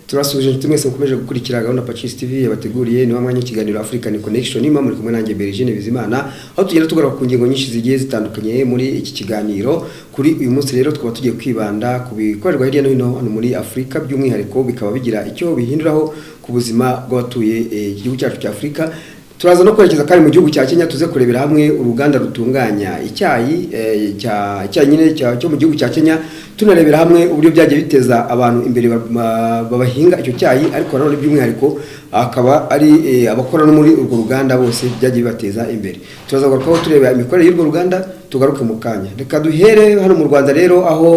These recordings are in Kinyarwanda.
turasuje tumwese mukomeje gukurikira gahunda PACIS TV yabateguriye ni mwanya kiganiro African Connection imwe muri kumwe nanjye Bergine Bizimana aho tugenda tugaruka ku ngingo nyinshi zigiye zitandukanye muri iki kiganiro. Kuri uyu munsi rero twaba tugiye kwibanda ku bikorerwa hirya no hino hano muri Afrika, by'umwihariko bikaba bigira icyo bihinduraho ku buzima bw'abatuye igihugu cyacu cya Afrika. Turaza no kwerekeza kandi mu gihugu cya Kenya tuze kurebera hamwe uruganda rutunganya icyayi nyine cyo mu gihugu cya Kenya, tunarebera hamwe uburyo byagiye biteza abantu imbere babahinga icyo cyayi, ariko nanone by'umwihariko akaba ari abakora no muri urwo ruganda bose byagiye bibateza imbere. Turaza kugarukaho tureba imikorere y'urwo ruganda, tugaruke mu kanya. Reka duhere hano mu Rwanda rero aho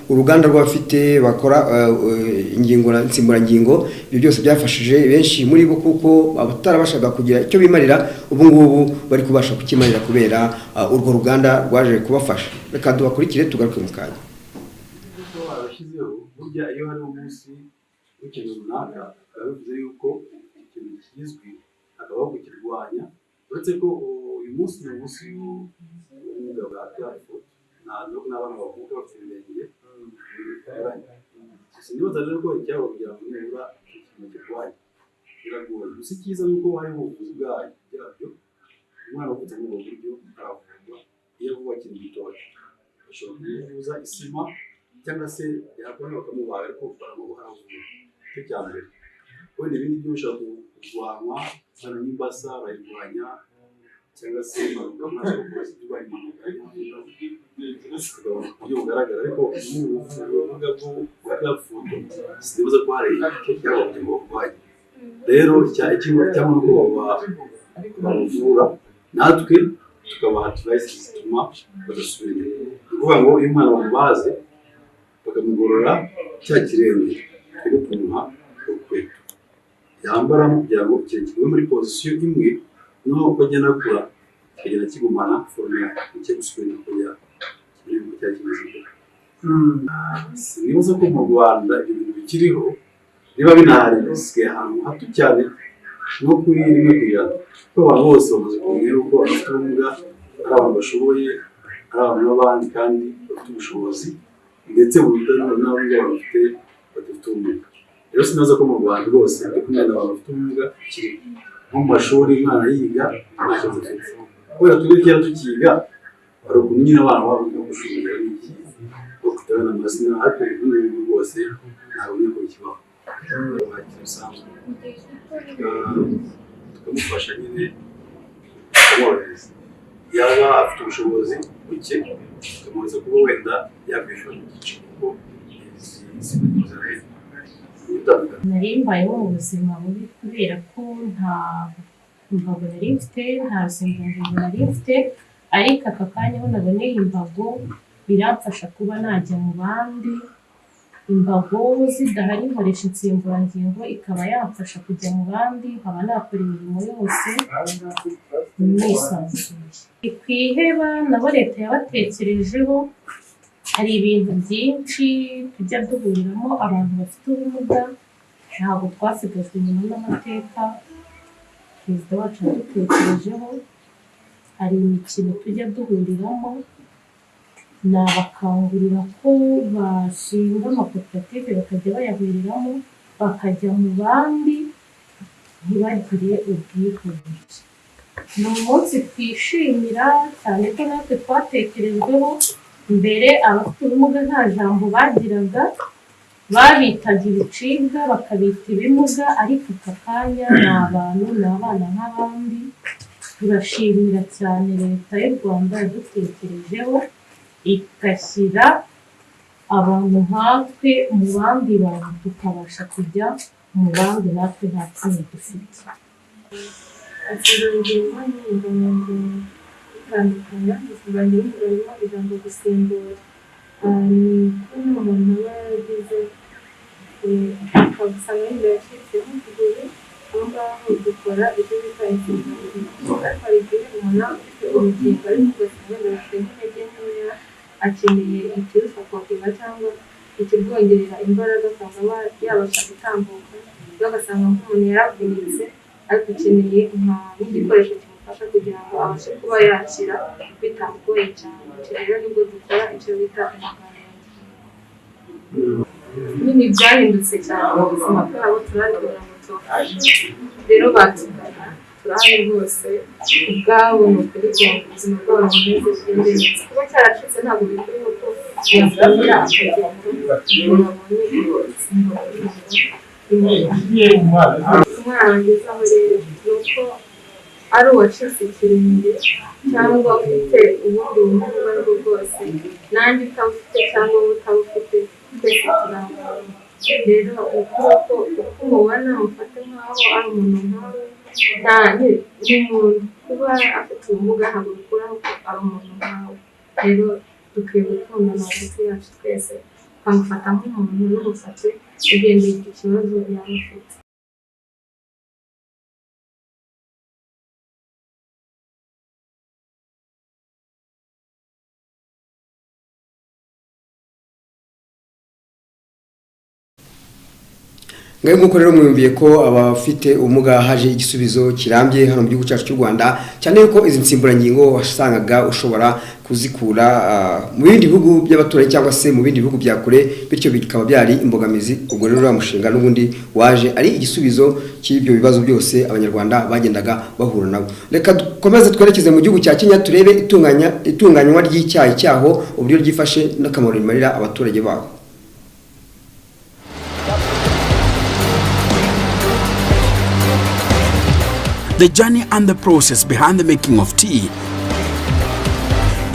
uruganda rw'abafite bakora ingingo na nsimburangingo, ibyo byose byafashije benshi muri bo kuko abatarabashaga kugira icyo bimarira ubu ngubu bari kubasha kukimarira kubera urwo ruganda rwaje kubafasha. Reka dubakurikire tugaruke mu kanya. Burya iyo hari umunsi w'ikintu runaka bivuze yuko ikintu kizwi akabaho kukirwanya, uretse ko uyu munsi ni umunsi w'ubumuga bwa TATU n'abana bavuga bafite ibirenge sinibaza rero ko icyabo kugira ngo nibura ikintu kirwanya biragoye. Gusa icyiza ni uko hari ubuvuzi bwabyo, umwana ufite muri ubwo buryo aravurwa iyo vuba akiri gitoya, ashobora kuvuza isima cyangwa se yakora bakamubaga ariko baramubaha cyo cya mbere. Wenda ibindi byo bishobora kurwanywa cyane n'imbasa bayirwanya cyangwa se impanuka zirwanya impanuka buryo bugaragara, ariko ubuvuga bwa gafundo sinibuza ko hari icyo cyababye ngo barwanye. Rero ikintu cyangwa ko bavura natwe tukabaha advice zituma badasubira inyuma. Ni ukuvuga ngo iyo umwana bamubaze bakamugorora cya kirenge cyo kumuha urukweto yambara kugira ngo kibe muri position imwe, noneho uko agenda akura kigenda kigumana forme cyo gusubira kujya kiri mu cya kimeze. Sinibaza ko mu Rwanda ibintu bikiriho niba binahari bisigaye ahantu hato cyane no kuri rimwe kujyana ko abantu bose bamaze kumenya uko bafite ubumuga ari abantu bashoboye, ari abantu n'abandi kandi bafite ubushobozi ndetse burutana n'abandi bafite ubumuga. Rero sinaza ko mu Rwanda rwose kumwe n'abantu bafite ubumuga kiri mu mashuri umwana yiga ntacyo afite, kubera turi cyane tukiga ari ukumenya abana babo gushobora n'iki bakutana amazina ariko ubu rwose ntabwo niko kibaho. Tukamufasha nyine kumworohereza, yaba afite ubushobozi buke tukamuhereza kuba wenda yakwishyura mu cyiciro kuko nari mbayeho mu buzima bubi kubera ko nta mbago nari mfite, nta nsimburangingo nari mfite, ariko aka kanya aho naboneye imbago biramfasha kuba najya mu bandi. Imbago zidahari nkoresha insimburangingo ikaba yamfasha kujya mu bandi, nkaba nakora imirimo yose nisanzuye. Kwiheba nabo leta yabatekerejeho, hari ibintu byinshi tujya duhuriramo abantu bafite ubumuga, ntabwo twasigajwe inyuma n'amateka. Perezida wacu yadutekerejeho, hari imikino tujya duhuriramo, nabakangurira ko bashinga amakoperative bakajya bayahuriramo bakajya mu bandi ntibagire ubwihuse. Ni umunsi twishimira cyane ko natwe twatekerejweho. Mbere abafite ubumuga nta jambo bagiraga, babitaga ibicibwa bakabita ibimuga, ariko aka kanya ni abantu, ni abana nk'abandi. Turashimira cyane leta y'u Rwanda yadutekerejeho igashyira abantu nkatwe mu bandi bantu, tukabasha kujya mu bandi natwe nta kintu dufite. Insimburangingo ni ingingo itandukanye, insimburangingo harimo ijambo gusimbura. Ni kumwe umuntu aba yaragize akabusanga yenda yacitse nk'ukuguru, aho ngaho dukora ibyo bita insimburangingo. Ariko hari igihe umuntu afite urugingo ariko ugasanga yafite nk'intege nkeya, akeneye ikirusha kwapima cyangwa ikirwongerera imbaraga akaba yabasha gutambuka, ugasanga nk'umuntu yaravunitse ariko akeneye nk'igikoresho kimufasha kugira ngo abashe kuba yakira bitamugoye cyane. Rero nibwo dukora icyo bita umuganga. ntibyahindutse cyane mu buzima bwabo turabibona ngo tubafashe rero batugana turahari rwose ubwabo ni ukuri kugira ngo ubuzima bwabo bumeze bugende neza kuba cyaracitse ntabwo bikwiye ko yafatira akagenda umwana wagezeho rero ni uko ari uwacitse ikirenge cyangwa ufite ubundi bumuga ubwo ari bwo bwose nanjye utabufite cyangwa wowe utabufite twese turangana rero uko umubona mufate nk'aho ari umuntu nkawe ni umuntu kuba afite ubumuga ntabwo bikuraho ko ari umuntu nkawe rero dukwiye gukundana hagati yacu twese ukamufata nk'umuntu n'umufate ugendeye ku kibazo yaba afite. Ngaho nk'uko rero mwumviye ko abafite ubumuga haje igisubizo kirambye hano mu gihugu cyacu cy'u Rwanda cyane yuko izi nsimburangingo wasangaga ushobora kuzikura mu bindi bihugu by'abaturanyi cyangwa se mu bindi bihugu bya kure bityo bikaba byari imbogamizi. Ubwo rero uramushinga n'ubundi waje ari igisubizo cy'ibyo bibazo byose abanyarwanda bagendaga bahura nabo. Reka dukomeze twerekeze mu gihugu cya Kenya turebe itunganywa ry'icyayi cyaho uburyo ryifashe n'akamaro rimarira abaturage baho. The journey and the process behind the making of tea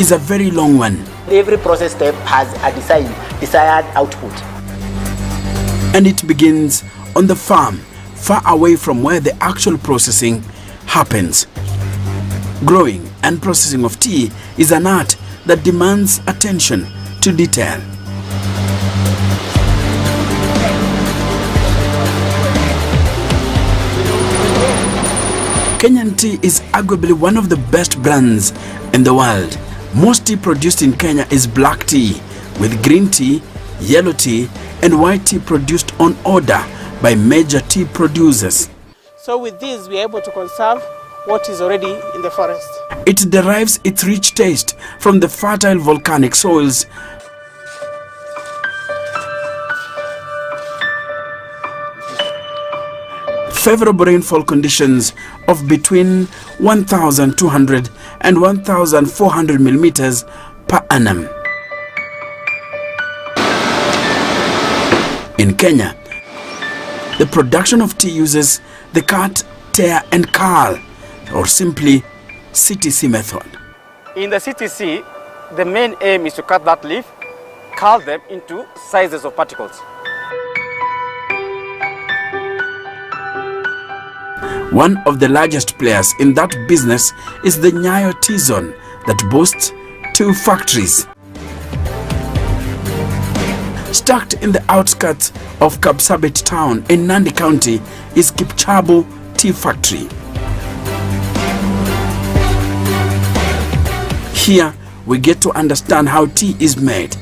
is a very long one. Every process step has a desired output. And it begins on the farm, far away from where the actual processing happens. Growing and processing of tea is an art that demands attention to detail. Kenyan tea is arguably one of the best brands in the world. Most tea produced in Kenya is black tea, with green tea, yellow tea, and white tea produced on order by major tea producers. So with this, we are able to conserve what is already in the forest. It derives its rich taste from the fertile volcanic soils favorable rainfall conditions of between 1,200 and 1,400 millimeters per annum. In Kenya, the production of tea uses the cut, tear and curl, or simply CTC method. In the CTC, the main aim is to cut that leaf, curl them into sizes of particles. One of the largest players in that business is the Nyayo Tea Zone that boasts 2 factories. Stuck in the outskirts of Kapsabet town in Nandi County is Kipchabo Tea Factory. Here we get to understand how tea is made.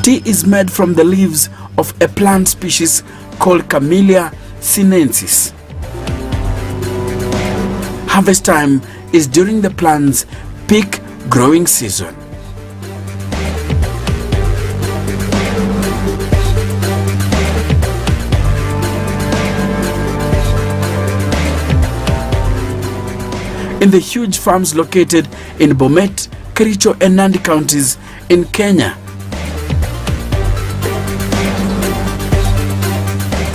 Tea is made from the leaves of a plant species called Camellia sinensis. Harvest time is during the plant's peak growing season. In the huge farms located in Bomet, Kericho and Nandi counties in Kenya,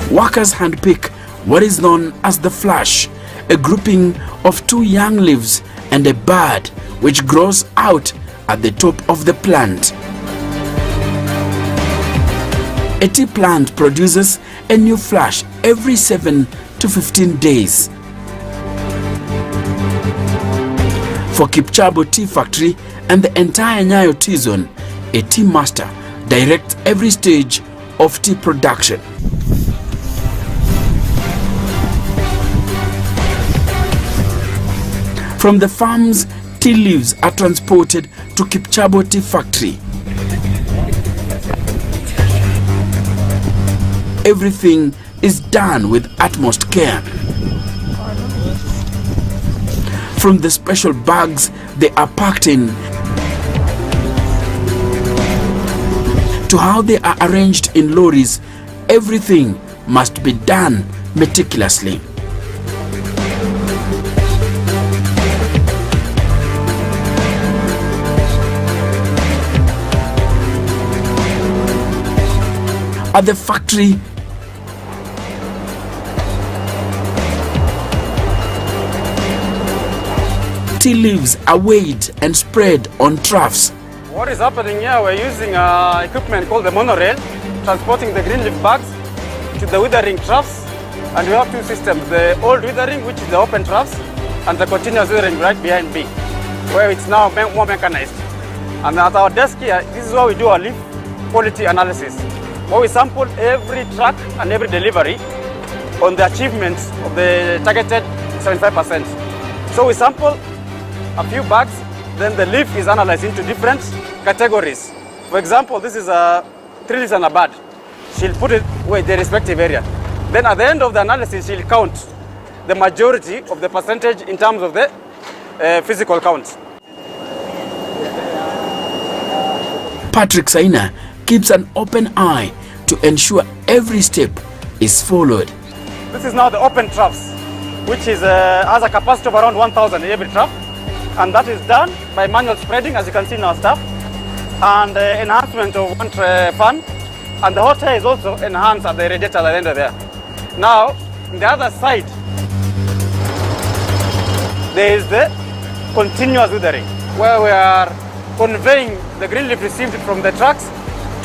workers handpick what is known as the flash, a grouping of 2 young leaves and a bud which grows out at the top of the plant. A tea plant produces a new flash every 7 to 15 days. For Kipchabo Tea Factory and the entire Nyayo Tea Zone, a tea master directs every stage of tea production. From the farms, tea leaves are transported to Kipchabo Tea Factory. Everything is done with utmost care. from the special bags they are packed in to how they are arranged in lorries, everything must be done meticulously. At the factory, tea leaves are weighed and spread on troughs. What is happening here, we're using equipment called the monorail, transporting the green leaf bags to the withering troughs. And we have two systems, the old withering, which is the open troughs, and the continuous withering right behind me, where it's now more mechanized. And at our desk here, this is where we do our leaf quality analysis, where we sample every truck and every delivery on the achievements of the targeted 75%. So we sample a few bags, then the leaf is analyzed into different categories. For example, this is 3 leaves and a bud. She'll put it where the respective area. Then at the end of the analysis, she'll count the majority of the percentage in terms of the physical count. Patrick Saina keeps an open eye to ensure every step is followed. This is now the open troughs, which is has a capacity of around 1,000 in every trough. And that is done by manual spreading, as you can see in our staff, and enhancement of one fan. And the hot air is also enhanced at the radiator at the end of there. Now, on the other side, there is the continuous withering, where we are conveying the green leaf received from the trucks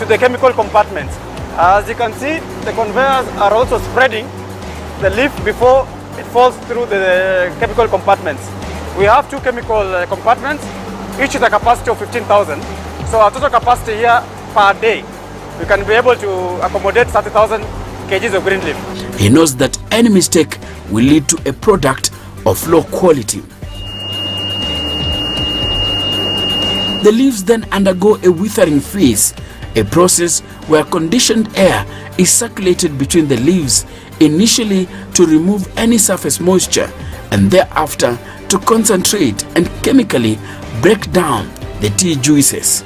to the chemical compartments. As you can see, the conveyors are also spreading the leaf before it falls through the chemical compartments. We have 2 chemical compartments, each with a capacity of 15,000. So our total capacity here per day, we can be able to accommodate 30,000 kgs of green leaf. He knows that any mistake will lead to a product of low quality. The leaves then undergo a withering phase, a process where conditioned air is circulated between the leaves, initially to remove any surface moisture and thereafter to concentrate and chemically break down the tea juices.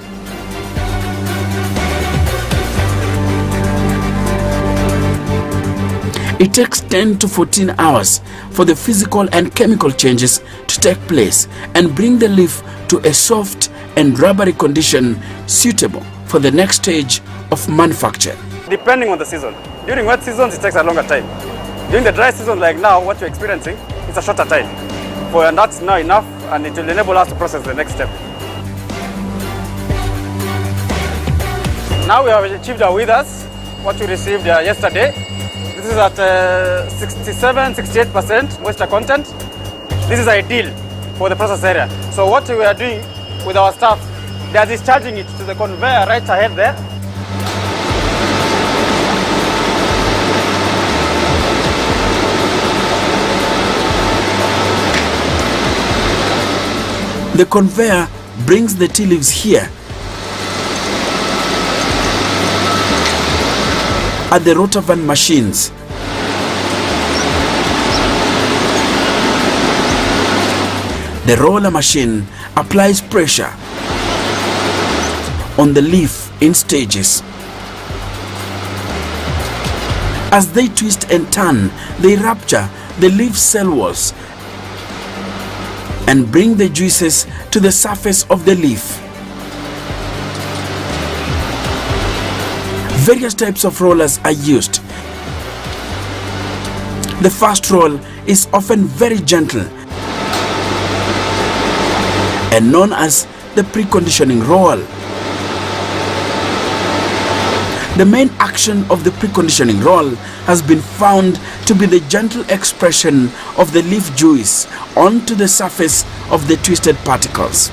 It takes 10 to 14 hours for the physical and chemical changes to take place and bring the leaf to a soft and rubbery condition suitable for the next stage of manufacture. Depending on the season. During wet seasons, it takes a longer time. During the dry season, like now, what you're experiencing, it's a shorter time. And that's now enough, and it will enable us to process the next step. Now we have achieved our withers, what we received yesterday. This is at 67-68% moisture content. This is ideal for the process area. So what we are doing with our staff, they are discharging it to the conveyor right ahead there. The conveyor brings the tea leaves here at the rotavan machines. The roller machine applies pressure on the leaf in stages. As they twist and turn, they rupture the leaf cell walls and bring the juices to the surface of the leaf. Various types of rollers are used. The first roll is often very gentle and known as the preconditioning roll. The main action of the preconditioning roll has been found to be the gentle expression of the leaf juice onto the surface of the twisted particles.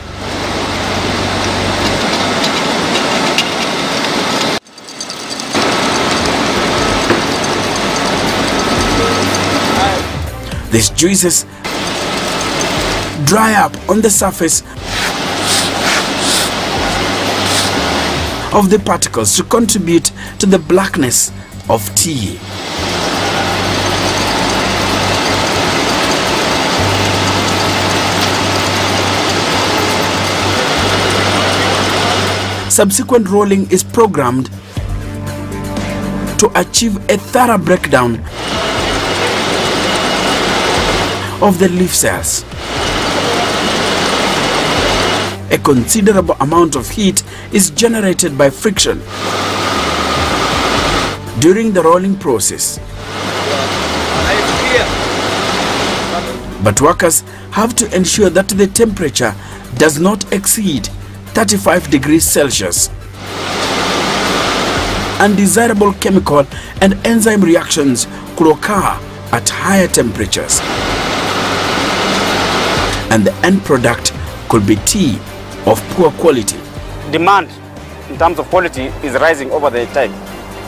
These juices dry up on the surface of the particles to contribute to the blackness of tea. subsequent rolling is programmed to achieve a thorough breakdown of the leaf cells. A considerable amount of heat is generated by friction during the rolling process. But workers have to ensure that the temperature does not exceed 35 degrees Celsius. Undesirable chemical and enzyme reactions could occur at higher temperatures, and the end product could be tea of poor quality. Demand in terms of quality is rising over the time,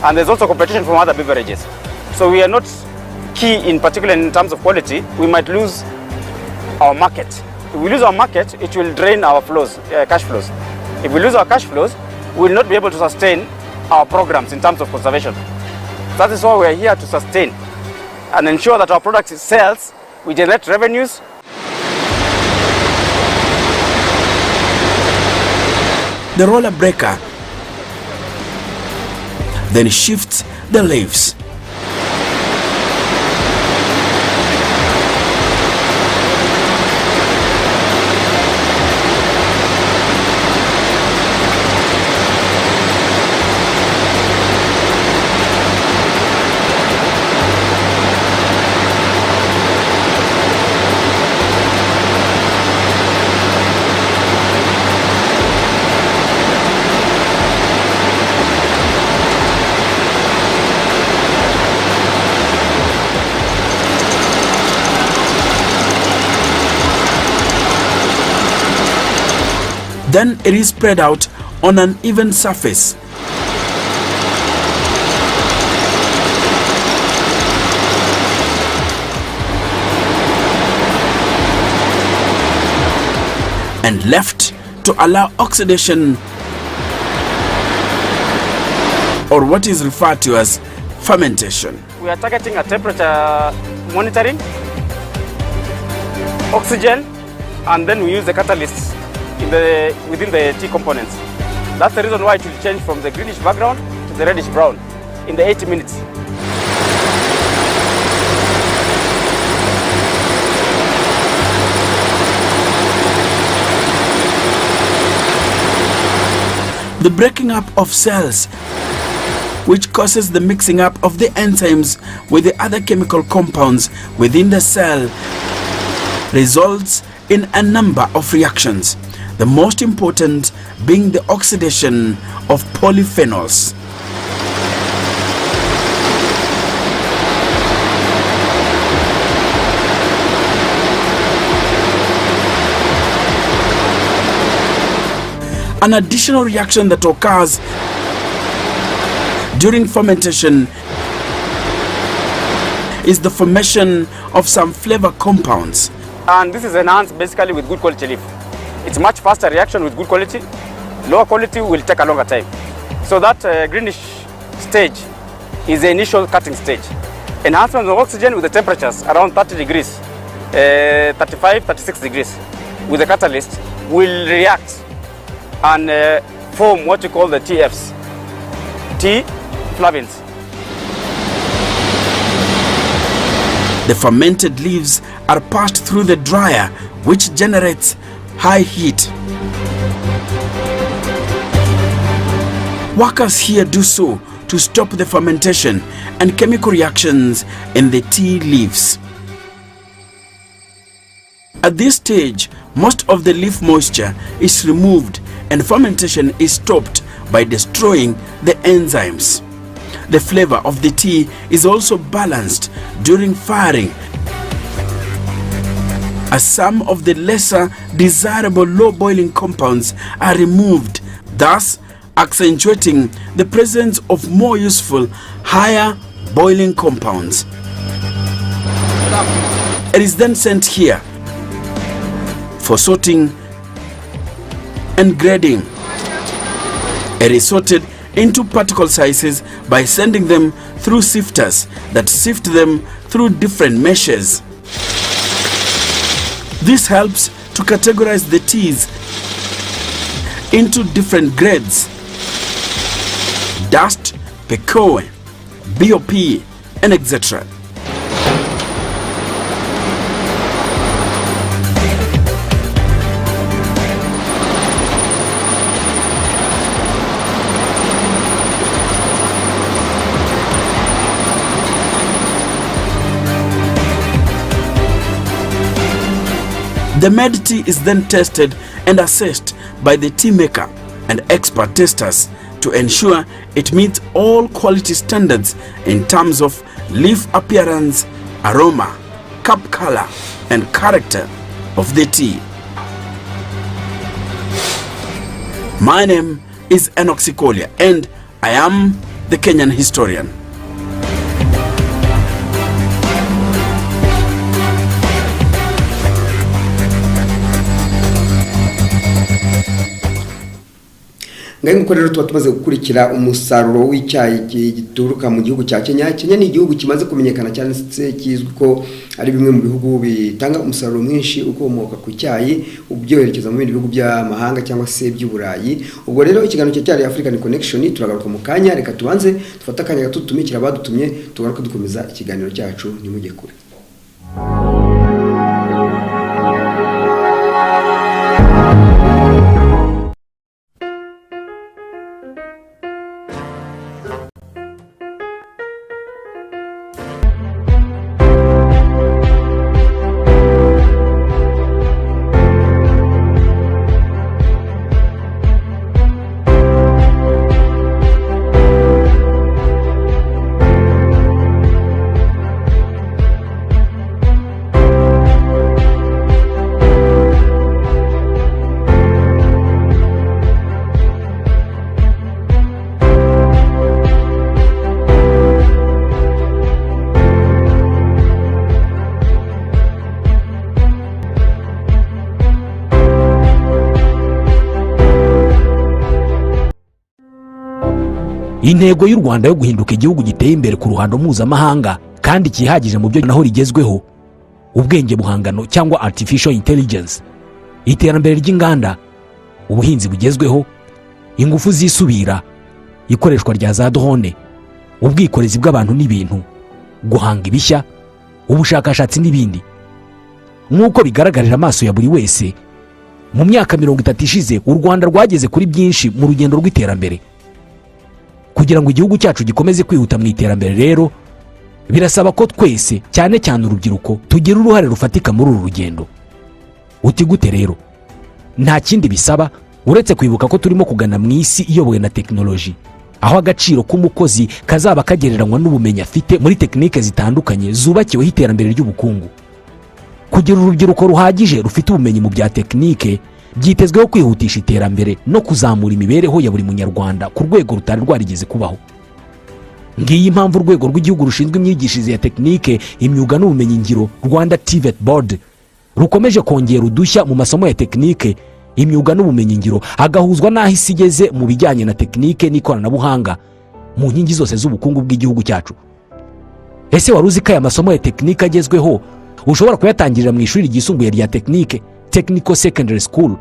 and there's also competition from other beverages. So we are not key in particular in terms of quality. We might lose our market. If we lose our market, it will drain our flows, cash flows. If we lose our cash flows, we will not be able to sustain our programs in terms of conservation. That is why we are here to sustain and ensure that our product sells, we generate revenues. The roller breaker then shifts the leaves. Then it is spread out on an even surface. And left to allow oxidation, or what is referred to as fermentation. We are targeting a temperature monitoring, oxygen, and then we use the catalysts within the tea components. That's the reason why it will change from the greenish background to the reddish brown in the 80 minutes. The breaking up of cells, which causes the mixing up of the enzymes with the other chemical compounds within the cell, results in a number of reactions, the most important being the oxidation of polyphenols. An additional reaction that occurs during fermentation is the formation of some flavor compounds. And this is enhanced basically with good quality leaf. It's much faster reaction with good quality. Lower quality will take a longer time. So that greenish stage is the initial cutting stage. Enhancement of oxygen with the temperatures around 30 degrees, 35, 36 degrees with the catalyst will react and form what you call the TFs, tea flavins. The fermented leaves are passed through the dryer, which generates high heat. Workers here do so to stop the fermentation and chemical reactions in the tea leaves. At this stage, most of the leaf moisture is removed and fermentation is stopped by destroying the enzymes. The flavor of the tea is also balanced during firing, as some of the lesser desirable low boiling compounds are removed, thus accentuating the presence of more useful higher boiling compounds. It is then sent here for sorting and grading. It is sorted into particle sizes by sending them through sifters that sift them through different meshes. This helps to categorize the teas into different grades dust, pecoe, BOP, and etc. The made tea is then tested and assessed by the tea maker and expert testers to ensure it meets all quality standards in terms of leaf appearance, aroma, cup color, and character of the tea. My name is Enoch Sikolia and I am the Kenyan historian. Nguko rero tuba tumaze gukurikira umusaruro w'icyayi gituruka mu gihugu cya Kenya. Kenya ni igihugu kimaze kumenyekana cyane se kizwi ko ari bimwe mu bihugu bitanga umusaruro mwinshi ukomoka ku cyayi ubyoherekeza mu bindi bihugu by'amahanga cyangwa se by'uburayi. Ubwo rero ikiganiro cyari African Connection turagaruka mu kanya, reka tubanze dufata akanya gato tumikira abadutumye tugaruka dukomeza ikiganiro cyacu nimujye kure. Intego y'u Rwanda yo guhinduka igihugu giteye imbere ku ruhando mpuzamahanga kandi kihagije mu byo naho rigezweho, ubwenge buhangano cyangwa artificial intelligence, iterambere ry'inganda, ubuhinzi bugezweho, ingufu zisubira, ikoreshwa rya za drone, ubwikorezi bw'abantu n'ibintu, guhanga ibishya, ubushakashatsi n'ibindi. Nk'uko bigaragarira amaso ya buri wese, mu myaka 30 ishize u Rwanda rwageze kuri byinshi mu rugendo rw'iterambere. Kugira ngo igihugu cyacu gikomeze kwihuta mu iterambere rero birasaba ko twese cyane cyane urubyiruko tugira uruhare rufatika muri uru rugendo. Uti gute rero? Nta kindi bisaba uretse kwibuka ko turimo kugana mu isi iyobowe na technology, aho agaciro k'umukozi kazaba kagereranywa n'ubumenyi afite muri tekinike zitandukanye zubakiweho iterambere ry'ubukungu. Kugira urubyiruko ruhagije rufite ubumenyi mu bya tekinike byitezweho kwihutisha iterambere no kuzamura imibereho ya buri munyarwanda ku rwego rutari rwarigeze kubaho. Ngiyi impamvu urwego rw'igihugu rushinzwe imyigishirize ya tekinike, imyuga n'ubumenyi ngiro, Rwanda TVET Board, rukomeje kongera udushya mu masomo ya tekinike, imyuga n'ubumenyi ngiro agahuzwa n'aho isi igeze mu bijyanye na tekinike n'ikoranabuhanga mu nkingi zose z'ubukungu bw'igihugu cyacu. Ese wari uzi ko aya masomo ya tekinike agezweho ushobora kuyatangirira mu ishuri ryisumbuye rya tekinike, Technical Secondary School,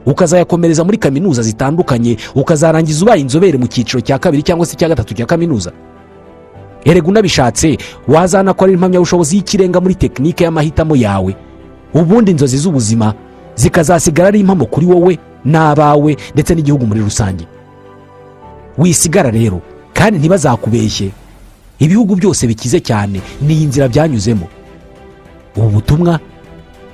ukazayakomereza muri kaminuza zitandukanye, ukazarangiza ubaye inzobere mu cyiciro cya kabiri cyangwa se cya gatatu cya kaminuza. Erega unabishatse wazanakorera impamyabushobozi y'ikirenga muri tekinike y'amahitamo yawe, ubundi inzozi z'ubuzima zikazasigara ari impamo kuri wowe n'abawe ndetse n'igihugu muri rusange. Wisigara rero kandi ntibazakubeshye, ibihugu byose bikize cyane ni inzira byanyuzemo. Ubu butumwa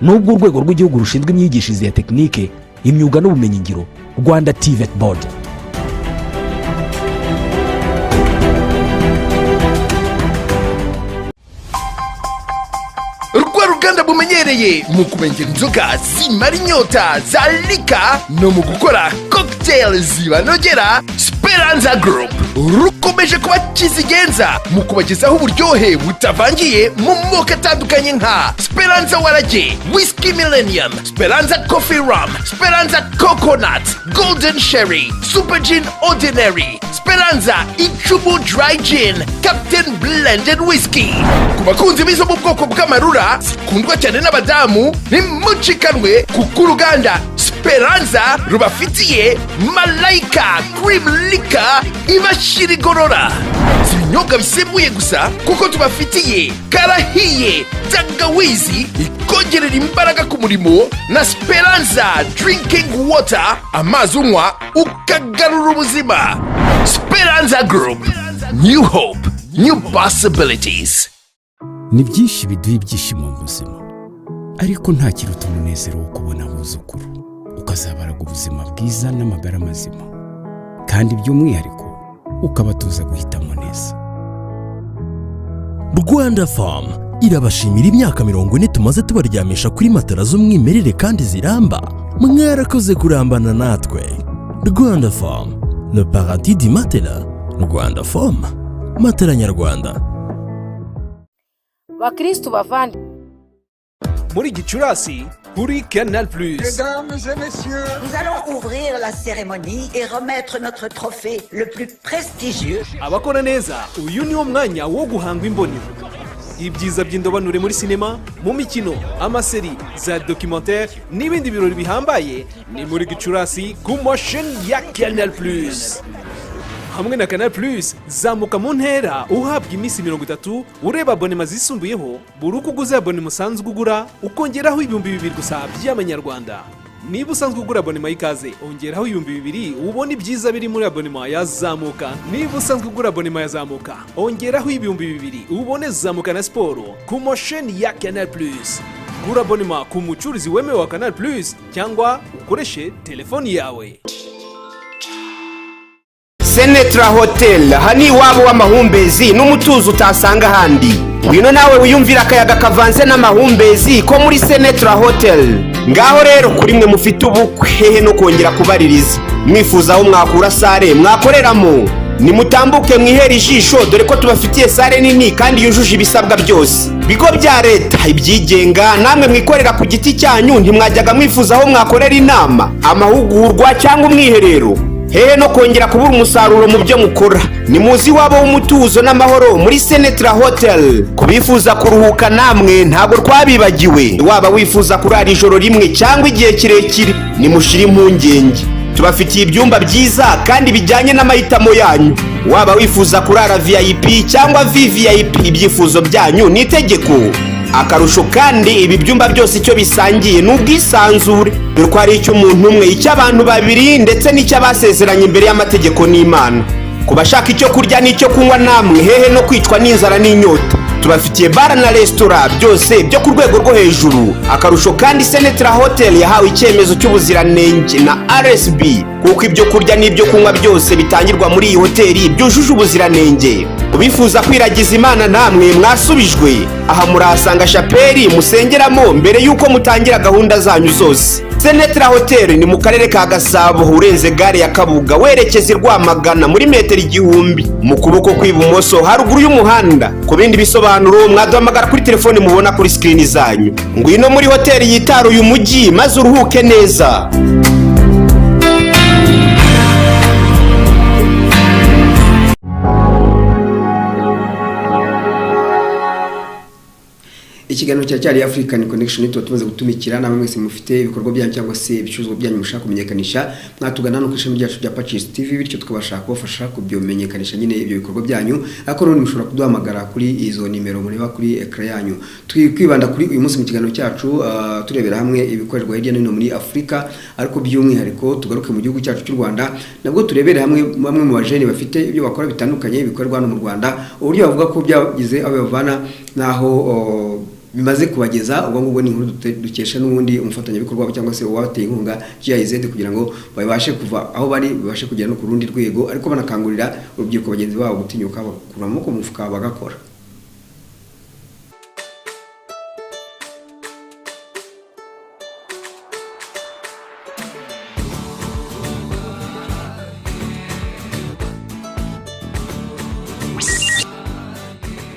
nubwo urwego rw'igihugu rushinzwe imyigishirize ya tekinike, imyuga n'ubumenyi ngiro, Rwanda TVET Board. Ruganda bumenyereye mu kumengera inzoga zimara inyota za lika no mu gukora cocktail zibanogera, Speranza Group rukomeje kuba kizigenza mu kubagezaho uburyohe butavangiye mu moko atandukanye nka Speranza Warage, Whiskey Millennium, Speranza Coffee Rum, Speranza Coconut, Golden Sherry, Super Gin Ordinary, Speranza Ichubu Dry Gin, Captain Blended Whiskey. Ku bakunzi bizo mu bwoko bw'amarura zikundwa cyane n'abadamu, nimucikanwe kuko uruganda Speranza rubafitiye Malaika Cream Liquor ibashira igorora. Si ibinyobwa bisembuye gusa kuko tubafitiye Karahiye tangawizi ikongerera imbaraga ku murimo na Speranza Drinking Water amazi unywa ukagarura ubuzima. Speranza Group, New Hope, New Possibilities. Ni byinshi biduha ibyishimo mu buzima, ariko nta kiruta umunezero wo kubona abuzukuru ukazabaraga ubuzima bwiza n'amagara mazima, kandi by'umwihariko ukabatuza guhitamo neza. Rwanda Farm irabashimira imyaka 40 tumaze tubaryamisha kuri matara z'umwimerere kandi ziramba. Mwarakoze kurambana natwe. Rwanda Farm, le paradis du matelas. Rwanda Farm, matela nyarwanda. BAKRISTU bavandi. Muri Gicurasi, kuri Canal+. Mesdames et messieurs, nous allons ouvrir la cérémonie et remettre notre trophée le plus prestigieux. Abakora neza, uyu ni umwanya wo guhanga imboni. Ibyiza by'indobanure muri sinema, mu mikino, amaseri, za documentaire n'ibindi birori bihambaye ni muri Gicurasi ku motion ya Canal+. Hamwe na Canal+, zamuka mu ntera uhabwa iminsi 30 ureba abonema zisumbuyeho, buri uko uguze abonema usanzwe ugura ukongeraho 2,000 gusa by'amanyarwanda. Niba usanzwe ugura abonema y'ikaze ongeraho 2,000 ubona ibyiza biri muri abonema yazamuka. Niba usanzwe ugura abonema yazamuka ongeraho 2,000 ubone zamuka na siporo ku motion ya Canal+. Gura abonema ku mucuruzi wemewe wa Canal+ cyangwa ukoreshe telefoni yawe. Senetra Hotel, hani wabo w'amahumbezi n'umutuzo utasanga handi. Ngwino nawe wiyumvira akayaga kavanze n'amahumbezi ko muri Senetra Hotel. Ngaho rero kuri mwe mufite ubukwe hehe no kongera kubaririza. Mwifuza aho mwakura sare mwakoreramo. Nimutambuke mwihera ijisho dore ko tubafitiye sare nini kandi yujuje ibisabwa byose. Bigo bya leta ibyigenga namwe mwikorera ku giti cyanyu ntimwajyaga mwifuza aho mwakorera inama, amahugurwa cyangwa umwiherero. Hehe no kongera kubura umusaruro mu byo mukora. Ni muzi wabo w'umutuzo n'amahoro muri Senetra Hotel. Kubifuza kuruhuka namwe ntago twabibagiwe. Waba wifuza kurara ijoro rimwe cyangwa igihe kirekire ni mushira impungenge. Tubafitiye ibyumba byiza kandi bijyanye n'amahitamo yanyu. Waba wifuza kurara VIP cyangwa VVIP ibyifuzo byanyu ni itegeko. Akarusho kandi ibi byumba byose icyo bisangiye n'ubwisanzure. Dore ko ari icyo umuntu umwe, icyo abantu babiri ndetse n'icyo basezeranye imbere y'amategeko n'Imana. Kubashaka icyo kurya n'icyo kunywa namwe hehe no kwicwa n'inzara n'inyota. Tubafitiye bar na restaurant byose byo ku rwego rwo hejuru. Akarusho kandi Senetra Hotel yahawe icyemezo cy'ubuziranenge na RSB kuko ibyo kurya n'ibyo kunywa byose bitangirwa muri iyi hoteli byujuje ubuziranenge. Ubifuza kwiragiza Imana namwe mwasubijwe. Aha murahasanga chapeli musengeramo mbere yuko mutangira gahunda zanyu zose. Senetra Hotel ni mu karere ka Gasabo urenze gare ya Kabuga werekeza Rwamagana muri metero 1000 mu kuboko kw'ibumoso haruguru y'umuhanda. Ku bindi bisobanuro mwaduhamagara kuri telefone mubona kuri screen zanyu. Ngwino muri hoteli yitaruye umujyi maze uruhuke neza. Ikiganiro cyari African Connection tumaze gutumikira namwe mwese mufite ibikorwa byanyu cyangwa se ibicuruzwa byanyu mushaka kumenyekanisha mwatugana no kwishami ryacu rya PACIS TV bityo tukabashaka kubafasha kubyomenyekanisha nyine ibyo bikorwa byanyu. Ariko none mushobora kuduhamagara kuri izo nimero mureba kuri ekran yanyu. Twibanda kuri uyu munsi mu kiganiro cyacu turebera hamwe ibikorerwa hirya no hino muri Afrika, ariko by'umwihariko tugaruke mu gihugu cyacu cy'u Rwanda nabwo turebere hamwe bamwe mu bajene bafite ibyo bakora bitandukanye bikorerwa no mu Rwanda, uburyo bavuga ko byagize abo bavana naho bimaze kubageza. Ubwo ngubwo ni inkuru dukesha n'ubundi umufatanyabikorwa cyangwa se uwateye inkunga GIZ kugira ngo babashe kuva aho bari babashe kugera no ku rundi rwego, ariko banakangurira urubyiruko bagenzi babo gutinyuka bakuramo ko mufuka bagakora.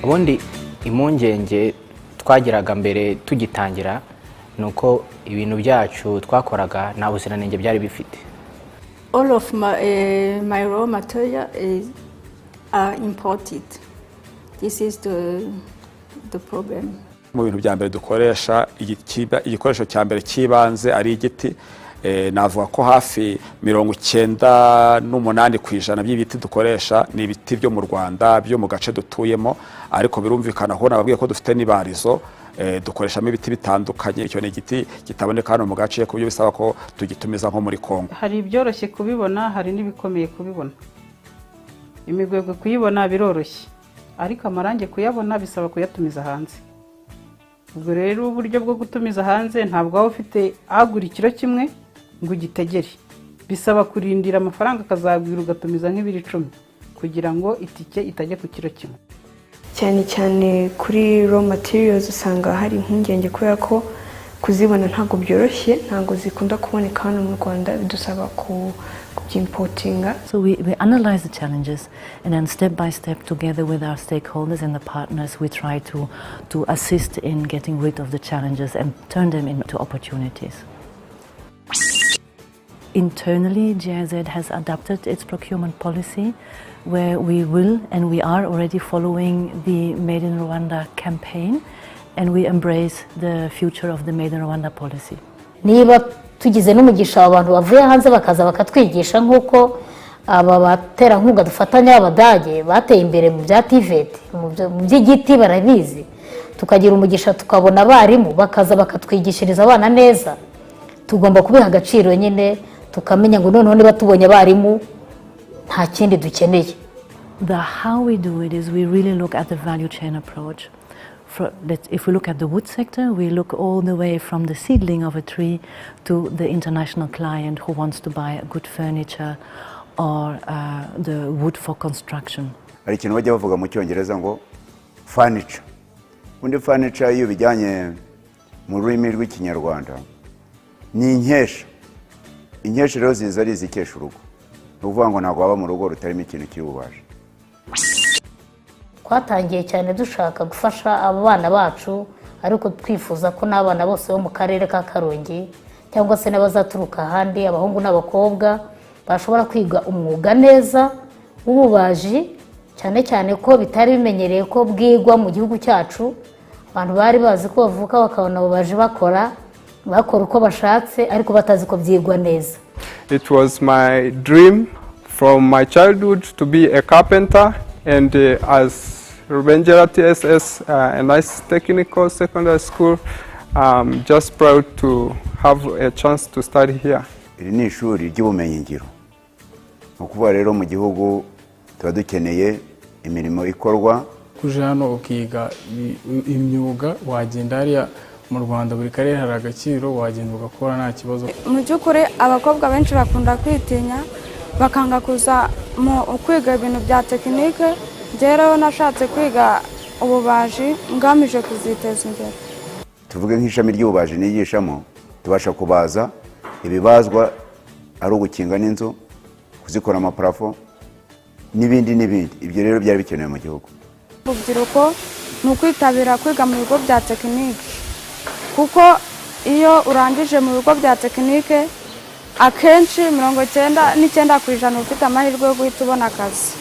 ubundi impungenge twagiraga mbere tugitangira nuko ibintu byacu twakoraga nta buziranenge byari bifite. All of my raw material are imported. This is the problem. Mu bintu bya mbere dukoresha igikoresho cya mbere kibanze ari igiti navuga ko hafi 98% by'ibiti dukoresha ni ibiti byo mu Rwanda byo mu gace dutuyemo, ariko birumvikana ho nababwiye ko dufite n'ibarizo dukoreshamo ibiti bitandukanye. Icyo ni igiti kitaboneka hano mu gace ku byo bisaba ko tugitumiza nko muri Kongo. Hari ibyoroshye kubibona, hari n'ibikomeye kubibona. Imigwegwe kuyibona biroroshye, ariko amarange kuyabona bisaba kuyatumiza hanze. Ubwo rero uburyo bwo gutumiza hanze ntabwo waba ufite agura ikiro kimwe ngo ugitegere, bisaba kurindira amafaranga akazagwira ugatumiza nk'ibiri 10 kugira ngo itike itajya ku kiro kimwe. Cyane cyane kuri raw materials usanga hari impungenge kubera ko kuzibona ntabwo byoroshye, ntabwo zikunda kuboneka hano mu Rwanda, bidusaba importinga. So we analyze the challenges, and then step by step together with our stakeholders and the partners we try to assist in getting rid of the challenges and turn them into opportunities. Internally, GIZ has adapted its procurement policy where we will and we are already following the Made in Rwanda campaign, and we embrace the future of the Made in Rwanda policy. Niba tugize n'umugisha abantu bavuye hanze bakaza bakatwigisha nk'uko aba baterankunga dufatanya abadage bateye imbere mu bya TVET mu by'igiti barabizi, tukagira umugisha tukabona abarimu bakaza bakatwigishiriza abana neza, tugomba kubiha agaciro nyine tukamenya ngo noneho niba tubonye abarimu nta kindi dukeneye. The how we do it is we really look at the value chain approach. If we look at the wood sector, we look all the way from the seedling of a tree to the international client who wants to buy good furniture or the wood for construction. Hari ikintu bajya bavuga mu Cyongereza ngo furniture. Undi furniture iyo bijyanye mu rurimi rw'Ikinyarwanda ni inkesha. Inkesha rero ziza ari izikesha urugo. Uvuga ngo ntabwo waba mu rugo rutarimo ikintu cy'ububaji. Twatangiye cyane dushaka gufasha abo bana bacu, ariko twifuza ko n'abana bose bo mu karere ka Karongi cyangwa se n'abazaturuka ahandi, abahungu n'abakobwa bashobora kwiga umwuga neza w'ububaji, cyane cyane ko bitari bimenyereye ko bwigwa mu gihugu cyacu. Abantu bari bazi ko bavuka bakabona ububaji bakora uko bashatse, ariko batazi ko byigwa neza. It was my dream from my childhood to be a carpenter, and as Rubengera TSS, a nice technical secondary school, just proud to have a chance to study here. Iri ni ishuri ry'ubumenyingiro. Ukuvuga rero mu gihugu tuba dukeneye imirimo ikorwa. Kuje hano ukiga imyuga, wagenda hariya mu Rwanda buri karere hari agaciro, wagenda ugakora nta kibazo. Mu by'ukuri abakobwa benshi bakunda kwitinya bakanga kuza mu kwiga ibintu bya tekinike. Rero nashatse kwiga ububaji ngamije kuziteza imbere. Tuvuge nk'ishami ry'ububaji nigishamo, tubasha kubaza ibibazwa ari ugukinga n'inzu, kuzikora amaparafo n'ibindi. Ibyo rero byari bikenewe mu gihugu. Urubyiruko ni ukwitabira kwiga mu bigo bya tekinike, kuko iyo urangije mu bigo bya tekinike akenshi 99% ufite amahirwe yo guhita ubona akazi.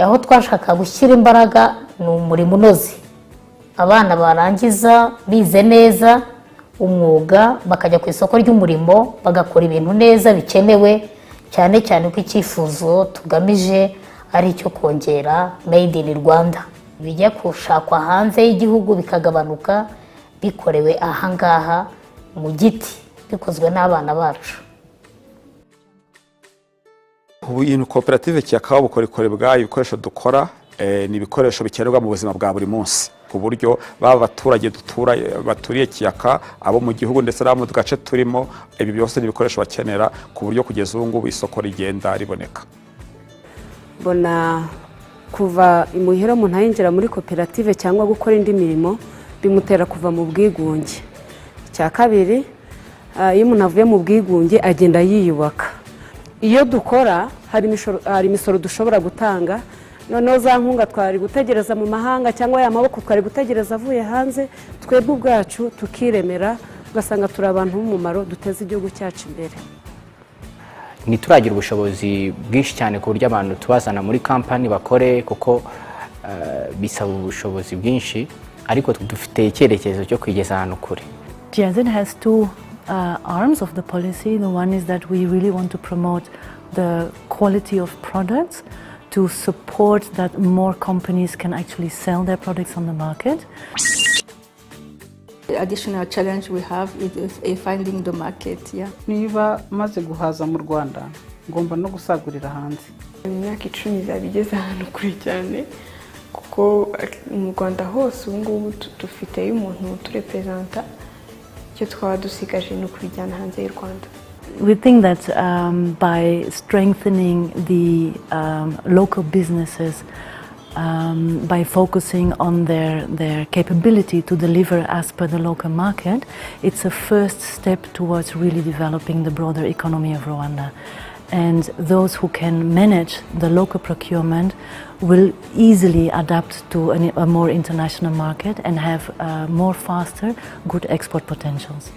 Aho twashaka gushyira imbaraga ni umurimo unoze, abana barangiza bize neza umwuga bakajya ku isoko ry'umurimo bagakora ibintu neza bikenewe, cyane cyane ko icyifuzo tugamije ari cyo kongera made in Rwanda, bijya kushakwa hanze y'igihugu bikagabanuka, bikorewe ahangaha mu giti bikozwe n'abana bacu. Ubu iyi koperative cyakaho bukorikore bwayo ibikoresho dukora ni ibikoresho bikenerwa mu buzima bwa buri munsi, ku buryo baba abaturage baturiye Kiyaka, abo mu gihugu ndetse n'abo mu gace turimo, ibi byose ni ibikoresho bakenera, ku buryo kugeza ubu ngubu isoko rigenda riboneka. Bona kuva imuhera umuntu ayinjira muri koperative cyangwa gukora indi mirimo bimutera kuva mu bwigunge. Icya kabiri, iyo umuntu avuye mu bwigunge agenda yiyubaka. Iyo dukora hari imisoro dushobora gutanga, noneho za nkunga twari gutegereza mu mahanga cyangwa ya maboko twari gutegereza avuye hanze, twebwe ubwacu tukiremera, ugasanga turi abantu b'umumaro duteza igihugu cyacu imbere. Ntituragira ubushobozi bwinshi cyane ku buryo abantu tubazana muri kampani bakore, kuko bisaba ubushobozi bwinshi, ariko dufite icyerekezo cyo kwigeza ahantu kure. GIZ has two arms of the policy. The one is that we really want to promote the quality of products, to support that more companies can actually sell their products on the market. The additional challenge we have is finding the market. Niba maze guhaza mu Rwanda ngomba no gusagurira hanze. Imyaka 10 zabigeze ahantu kuri cyane kuko mu Rwanda hose ubungubu dufite umuntu turepresenta cyo twaba dusigaje no kubijyana hanze y'u Rwanda. We think that by strengthening the local businesses, by focusing on their capability to deliver as per the local market, it's a first step towards really developing the broader economy of Rwanda. And those who can manage the local procurement will easily adapt to a more international market and have more faster, good export potentials.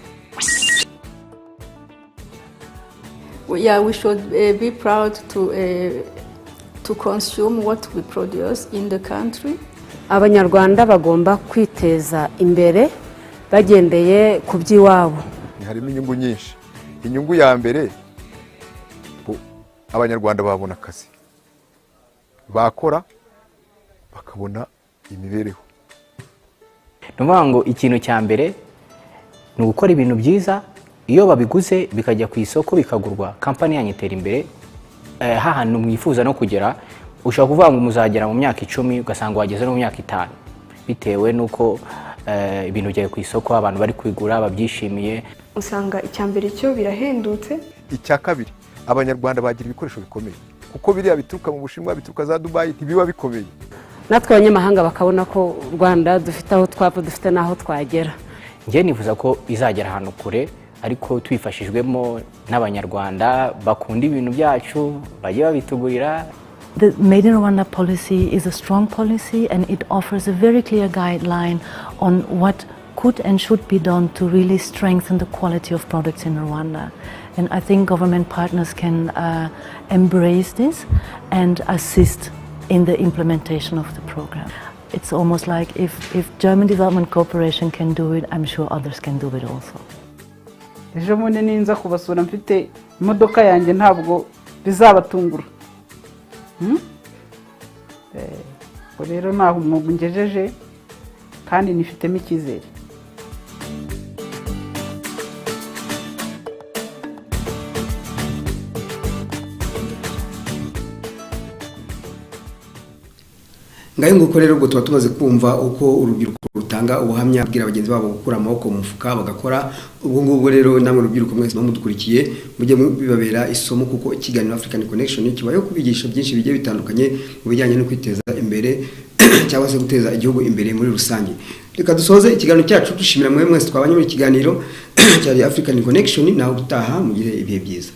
Yeah, we should be proud to consume what we produce in the country. Abanyarwanda bagomba kwiteza imbere bagendeye ku by'iwabo. Harimo inyungu nyinshi. Inyungu ya mbere Abanyarwanda babona akazi, bakora bakabona imibereho. Nuvuga ngo ikintu cya mbere ni gukora ibintu byiza, iyo babiguze bikajya ku isoko bikagurwa, kampani yanyu itera imbere. Hahantu mwifuza no kugera, ushaka kuvuga ngo muzagera mu myaka 10 ugasanga wageze no mu myaka 5, bitewe nuko ibintu byaje ku isoko, abantu bari kwigura babyishimiye. Usanga icyambere cyo birahendutse. Icya kabiri, Abanyarwanda bagira ibikoresho bikomeye kuko biriya bituruka mu Bushinwa, bituruka za Dubai, ntibiba bikomeye. Natwe abanyamahanga bakabona ko Rwanda dufite aho twapfa, dufite naho twagera. Ngiye nifuza ko izagera ahantu kure, ariko twifashijwemo n'Abanyarwanda bakunda ibintu byacu bagiye babitugurira. The Made in Rwanda policy is a strong policy, and it offers a very clear guideline on what could and should be done to really strengthen the quality of products in Rwanda. And I think government partners can embrace this and assist in the implementation of the program. It's almost like if German Development Corporation can do it, I'm sure others can do it also. Ejo bundi ninza kubasura mfite imodoka yanjye ntabwo bizabatungura. Rero naho umwuga ngejeje kandi nifitemo icyizere. ngayo nguko rero ubwo tuba tumaze kumva uko urubyiruko rutanga ubuhamya bwira bagenzi babo gukura amaboko mu mufuka bagakora. Ubwo ngubwo rero namwe urubyiruko mwese mudukurikiye mujye bibabera isomo, kuko ikiganiro African Connection kibayo kubigisha byinshi bigiye bitandukanye mu bijyanye no kwiteza imbere cyangwa se guteza igihugu imbere muri rusange. Reka dusoze ikiganiro cyacu dushimira mwese twabanye muri ikiganiro cyari African Connection. Naho gutaha mugire ibihe byiza.